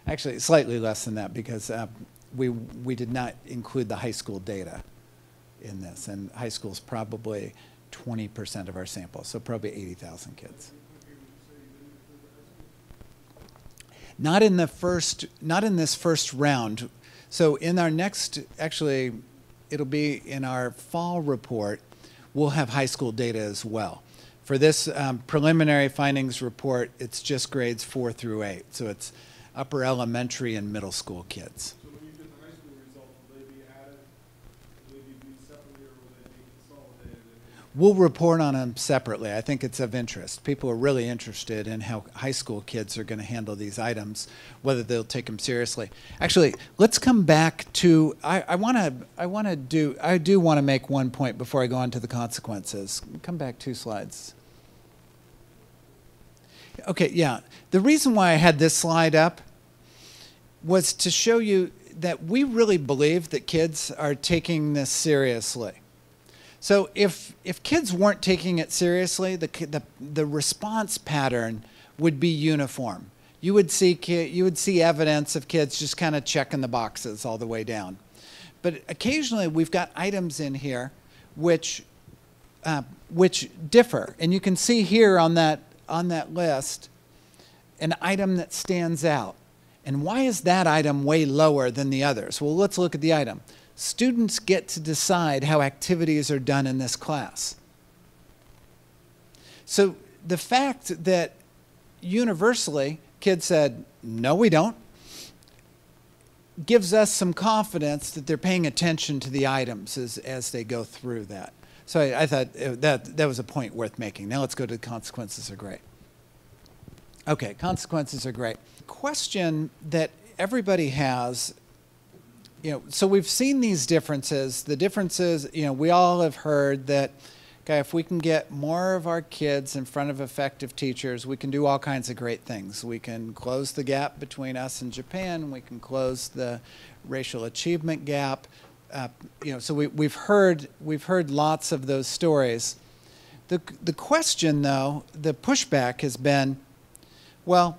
Actually, slightly less than that because we did not include the high school data in this, and high school is probably 20% of our sample, so probably 80,000 kids. Not in this first round. So in our next, actually, it'll be in our fall report, we'll have high school data as well. For this preliminary findings report, it's just grades 4 through 8. So it's upper elementary and middle school kids. So when you get the high school results, will they be added? Will they be viewed separately, or will they be consolidated? We'll report on them separately. I think it's of interest. People are really interested in how high school kids are going to handle these items, whether they'll take them seriously. Actually, let's come back to, I do want to make one point before I go on to the consequences. Come back 2 slides. Okay, yeah. The reason why I had this slide up was to show you that we really believe that kids are taking this seriously. So if kids weren't taking it seriously, the response pattern would be uniform. You would see evidence of kids just kind of checking the boxes all the way down. But occasionally we've got items in here which differ, and you can see here on that list an item that stands out. And why is that item way lower than the others? Well, let's look at the item. Students get to decide how activities are done in this class. So the fact that universally kids said, no, we don't, gives us some confidence that they're paying attention to the items as they go through that. So I thought that was a point worth making. Now let's go to the consequences are great. Okay, consequences are great. Question that everybody has, so we've seen these differences. The differences, we all have heard that, okay, if we can get more of our kids in front of effective teachers, we can do all kinds of great things. We can close the gap between us and Japan. We can close the racial achievement gap. So we've heard lots of those stories. The question, though, the pushback has been, well,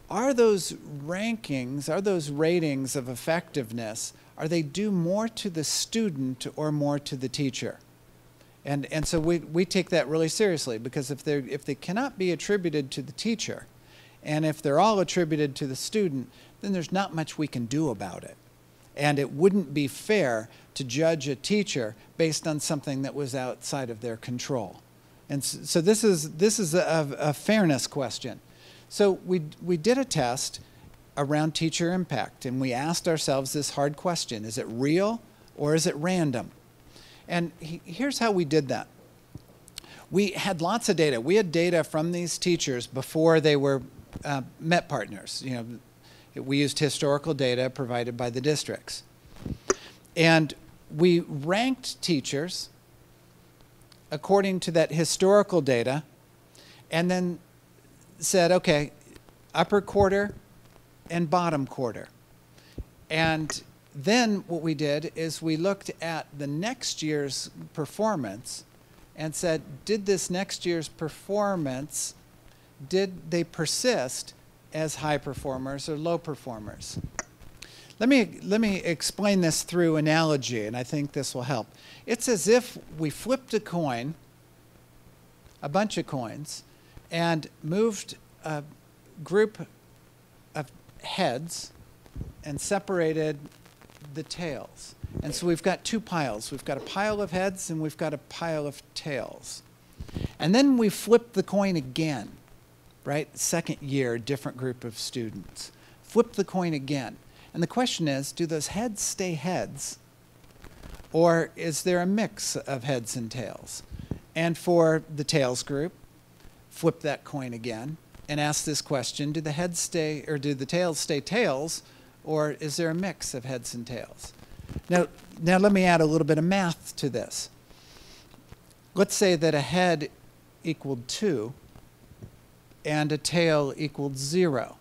are those rankings, are those ratings of effectiveness, are they due more to the student or more to the teacher? And so we take that really seriously, because if they cannot be attributed to the teacher, and if they're all attributed to the student, then there's not much we can do about it. And it wouldn't be fair to judge a teacher based on something that was outside of their control. And so this is a fairness question. So we did a test, around teacher impact, and we asked ourselves this hard question: is it real or is it random? And here's how we did that. We had lots of data. We had data from these teachers before they were MET partners. You know, we used historical data provided by the districts. And we ranked teachers according to that historical data, and then said, okay, upper quarter and bottom quarter. And then what we did is we looked at the next year's performance and said, did this next year's performance, did they persist as high performers or low performers? Let me explain this through analogy, and I think this will help. It's as if we flipped a coin, a bunch of coins, and moved a group of heads and separated the tails. And so we've got two piles. We've got a pile of heads and we've got a pile of tails. And then we flip the coin again, right? Second year, different group of students. Flip the coin again. And the question is, do those heads stay heads, or is there a mix of heads and tails? And for the tails group, flip that coin again and ask this question: do the heads stay, or do the tails stay tails, or is there a mix of heads and tails? Now let me add a little bit of math to this. Let's say that a head equaled 2 and a tail equaled 0.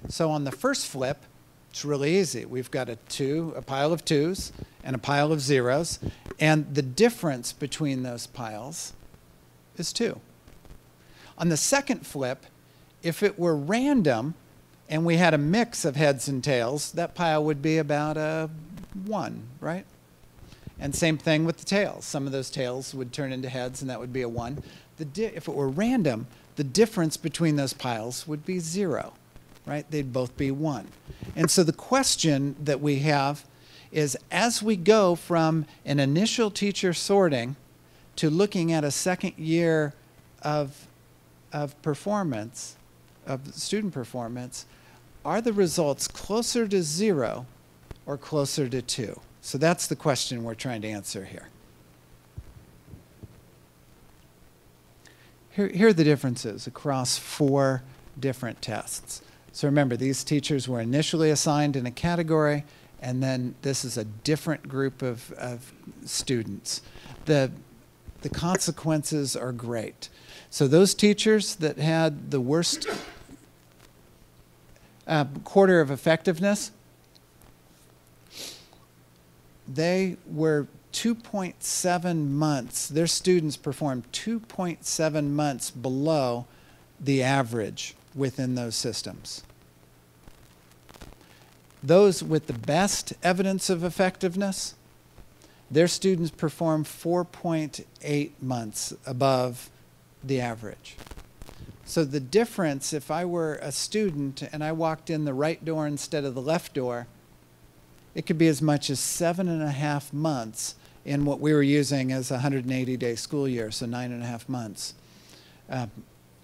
So on the first flip, it's really easy. We've got a pile of 2s and a pile of 0s, and the difference between those piles is 2. On the second flip, if it were random and we had a mix of heads and tails, that pile would be about a 1, right? And same thing with the tails. Some of those tails would turn into heads, and that would be a 1. If it were random, the difference between those piles would be 0, right? They'd both be 1. And so the question that we have is, as we go from an initial teacher sorting to looking at a second year of performance, of student performance, are the results closer to 0 or closer to 2? So that's the question we're trying to answer here. Here are the differences across 4 different tests. So remember, these teachers were initially assigned in a category, and then this is a different group of students. The consequences are great. So those teachers that had the worst quarter of effectiveness, they were 2.7 months. Their students performed 2.7 months below the average within those systems. Those with the best evidence of effectiveness, their students performed 4.8 months above the average. So the difference, if I were a student and I walked in the right door instead of the left door, it could be as much as 7.5 months in what we were using as a 180-day school year, so 9.5 months.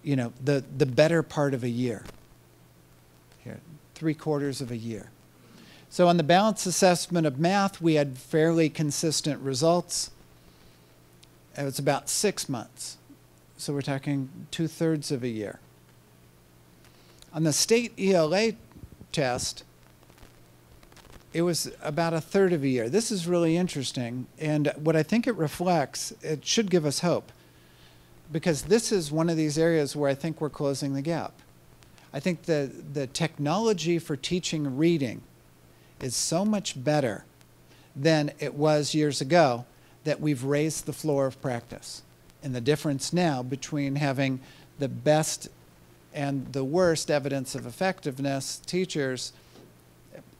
You know, the better part of a year. Here, 3/4 of a year. So on the balance assessment of math, we had fairly consistent results. It was about 6 months. So we're talking 2/3 of a year. On the state ELA test, it was about 1/3 of a year. This is really interesting, and what I think it reflects, it should give us hope, because this is one of these areas where I think we're closing the gap. I think the technology for teaching reading is so much better than it was years ago that we've raised the floor of practice. And the difference now between having the best and the worst evidence of effectiveness teachers,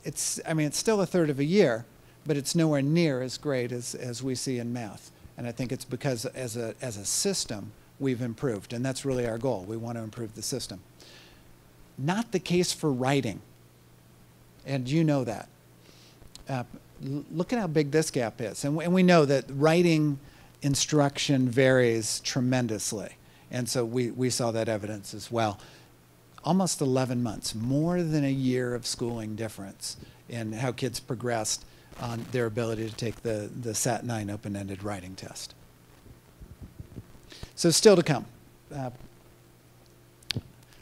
it's still 1/3 of a year, but it's nowhere near as great as we see in math. And I think it's because as a system, we've improved, and that's really our goal. We want to improve the system. Not the case for writing, and you know that. Look at how big this gap is. And we know that writing instruction varies tremendously, and so we saw that evidence as well. almost 11 months, more than a year of schooling difference in how kids progressed on their ability to take the SAT-9 open-ended writing test. So still to come.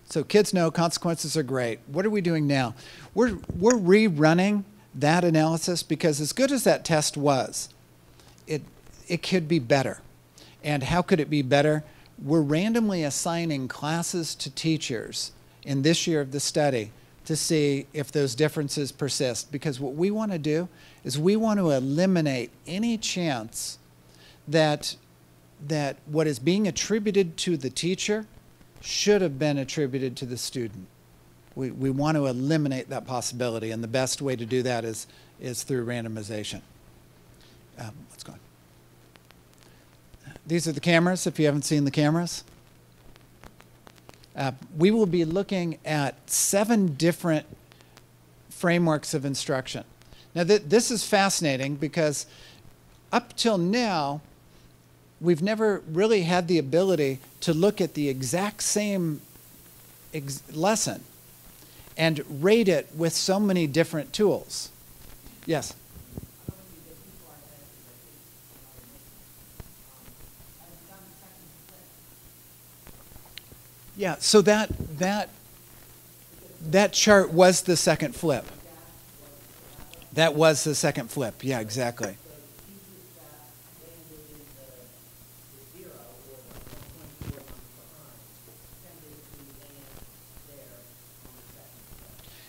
So kids know consequences are great. What are we doing now? We're rerunning that analysis because as good as that test was, it could be better. And how could it be better? We're randomly assigning classes to teachers in this year of the study to see if those differences persist. Because what we want to do is we want to eliminate any chance that what is being attributed to the teacher should have been attributed to the student. We want to eliminate that possibility, and the best way to do that is through randomization. Let's go on. These are the cameras, if you haven't seen the cameras. We will be looking at 7 different frameworks of instruction. Now, this is fascinating because up till now, we've never really had the ability to look at the exact same lesson and rate it with so many different tools. Yes? Yeah, so that chart was the second flip. That was the second flip. Yeah, exactly.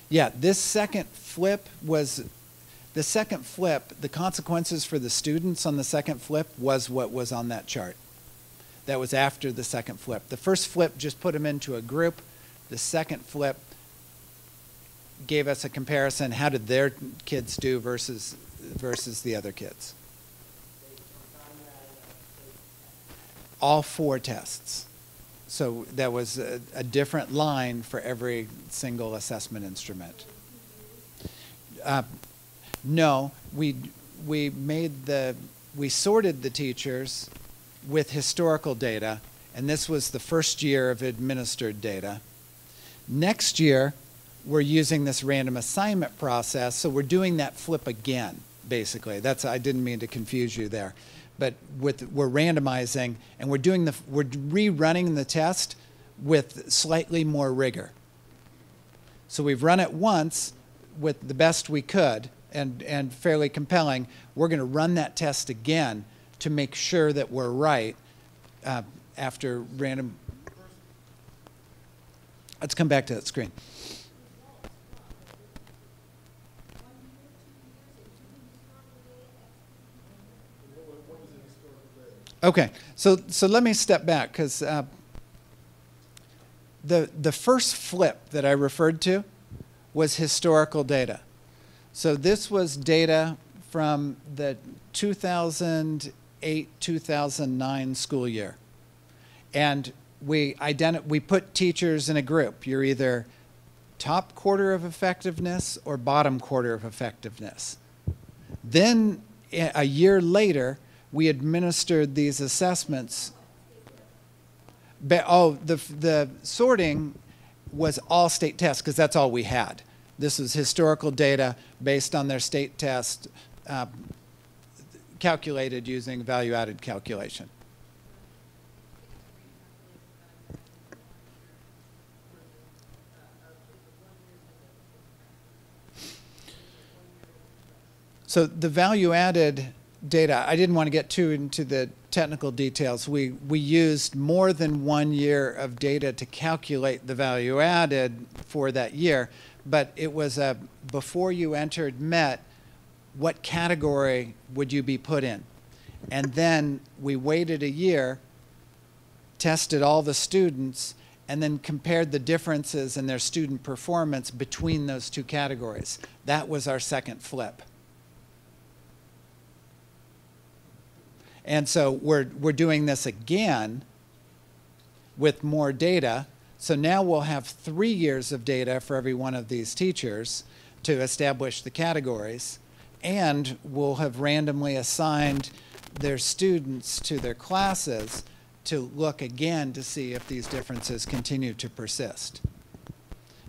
Yeah, this second flip was the second flip. The consequences for the students on the second flip was what was on that chart. That was after the second flip. The first flip just put them into a group. The second flip gave us a comparison. How did their kids do versus the other kids? All 4 tests. So that was a different line for every single assessment instrument. No, we sorted the teachers with historical data, and this was the first year of administered data. Next year, we're using this random assignment process, so we're doing that flip again, basically. I didn't mean to confuse you there. But we're randomizing, and we're rerunning the test with slightly more rigor. So we've run it once with the best we could and fairly compelling. We're going to run that test again to make sure that we're right after random. Let's come back to that screen. Okay, so let me step back because the first flip that I referred to was historical data. So this was data from the 2008-2009 school year. And we put teachers in a group. You're either top quarter of effectiveness or bottom quarter of effectiveness. Then a year later, we administered these assessments. The sorting was all state tests because that's all we had. This was historical data based on their state test, calculated using value-added calculation. So the value-added data, I didn't want to get too into the technical details. We used more than 1 year of data to calculate the value added for that year, but it was before you entered MET, what category would you be put in? And then we waited a year, tested all the students, and then compared the differences in their student performance between those 2 categories. That was our second flip. And so we're doing this again with more data. So now we'll have 3 years of data for every one of these teachers to establish the categories. And we'll have randomly assigned their students to their classes to look again to see if these differences continue to persist.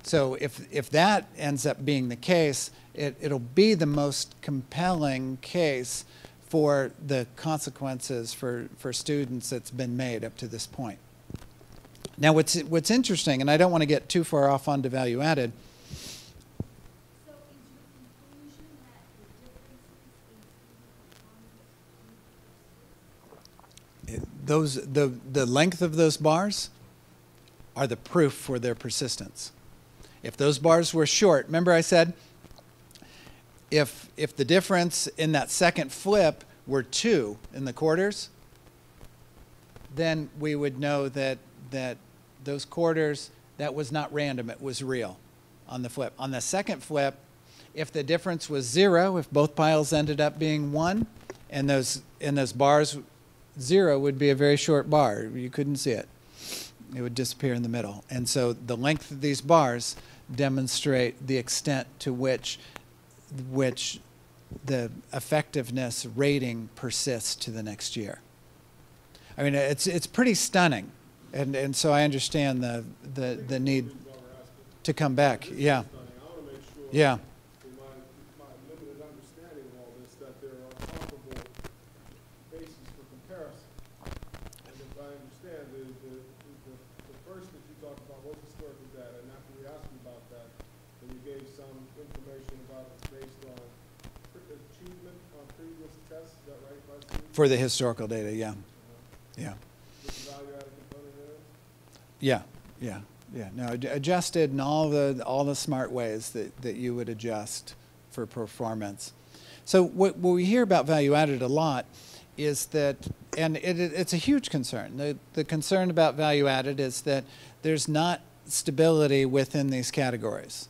So if that ends up being the case, it'll be the most compelling case for the consequences for students that's been made up to this point. Now, what's interesting, and I don't want to get too far off onto value added. So is your conclusion that the differences in The length of those bars are the proof for their persistence. If those bars were short, remember I said, if the difference in that second flip were 2 in the quarters, then we would know that those quarters, that was not random, it was real on the flip. On the second flip, if the difference was 0, if both piles ended up being 1, and those bars, 0 would be a very short bar. You couldn't see it. It would disappear in the middle. And so the length of these bars demonstrate the extent to which the effectiveness rating persists to the next year. I mean, it's pretty stunning. And so I understand the need to come back. Yeah. I want to make sure, Yeah. in my limited understanding of all this, that there are comparable bases for comparison. And if I understand, the first that you talked about was historical data, and after we asked you about that, then you gave some information about it based on achievement on previous tests. Is that right, Vice Chief? For the historical data, yeah. Yeah. With the value-added component in it? Yeah, yeah, yeah. No, adjusted in all the smart ways that you would adjust for performance. So what we hear about value added a lot is that, and it's a huge concern. The concern about value added is that there's not stability within these categories.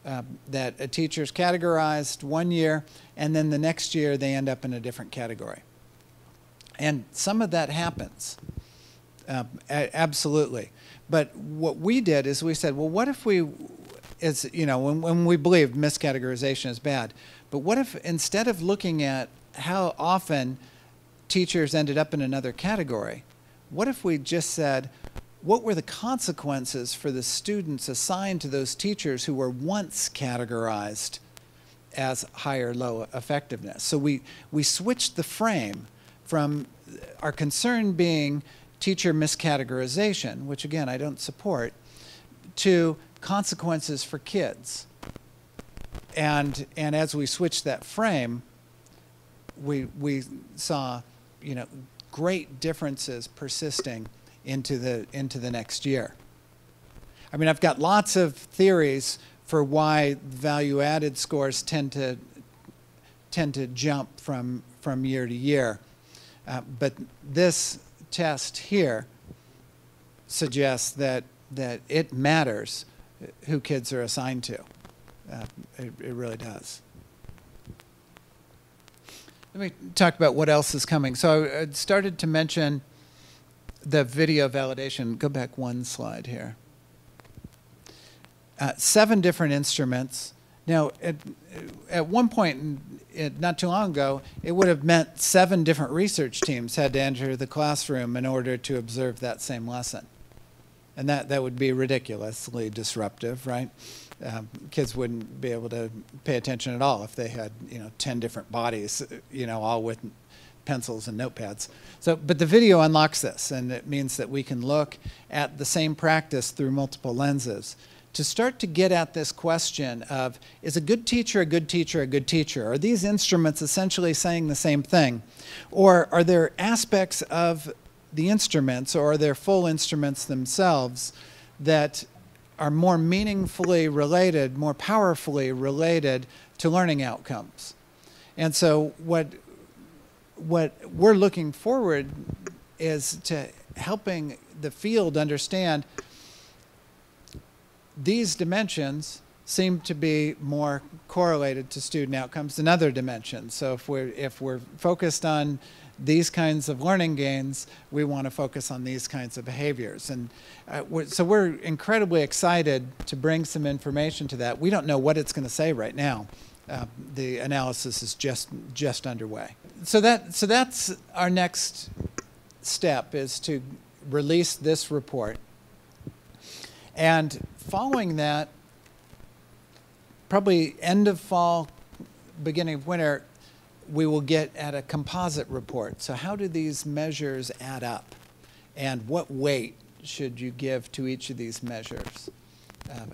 That a teacher's categorized one year, and then the next year they end up in a different category. And some of that happens. Absolutely. But what we did is we said, well, what if we, when we believe miscategorization is bad, but what if instead of looking at how often teachers ended up in another category, what if we just said, what were the consequences for the students assigned to those teachers who were once categorized as high or low effectiveness? So we switched the frame from our concern being teacher miscategorization, which again I don't support, to consequences for kids. And as we switched that frame, we saw great differences persisting into the next year. I mean, I've got lots of theories for why value-added scores tend to jump from year to year, but this test here suggests that it matters who kids are assigned to. It really does. Let me talk about what else is coming. So I started to mention the video validation. Go back one slide here. 7 different instruments. Now, at one point, not too long ago, it would have meant 7 different research teams had to enter the classroom in order to observe that same lesson. And that would be ridiculously disruptive, right? Kids wouldn't be able to pay attention at all if they had 10 different bodies, all with pencils and notepads. So, but the video unlocks this, and it means that we can look at the same practice through multiple lenses to start to get at this question of, is a good teacher a good teacher a good teacher? Are these instruments essentially saying the same thing? Or are there aspects of the instruments, or are there full instruments themselves that are more meaningfully related, more powerfully related to learning outcomes? And so what we're looking forward is to helping the field understand these dimensions seem to be more correlated to student outcomes than other dimensions. So if we're focused on these kinds of learning gains, we want to focus on these kinds of behaviors. And so we're incredibly excited to bring some information to that. We don't know what it's going to say right now. The analysis is just underway. So that's our next step, is to release this report. And following that, probably end of fall, beginning of winter, we will get at a composite report. So how do these measures add up? And what weight should you give to each of these measures?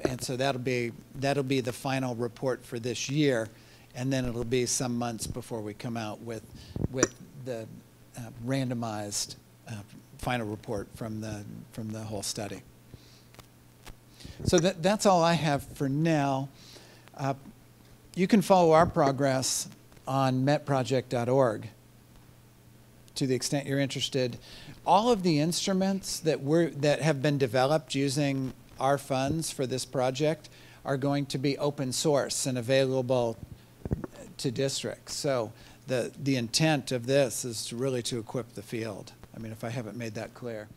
And so that'll be the final report for this year, and then it'll be some months before we come out with the randomized final report from the whole study. So that's all I have for now. You can follow our progress on metproject.org to the extent you're interested. All of the instruments that have been developed using our funds for this project are going to be open source and available to districts. So the intent of this is really to equip the field. I mean, if I haven't made that clear.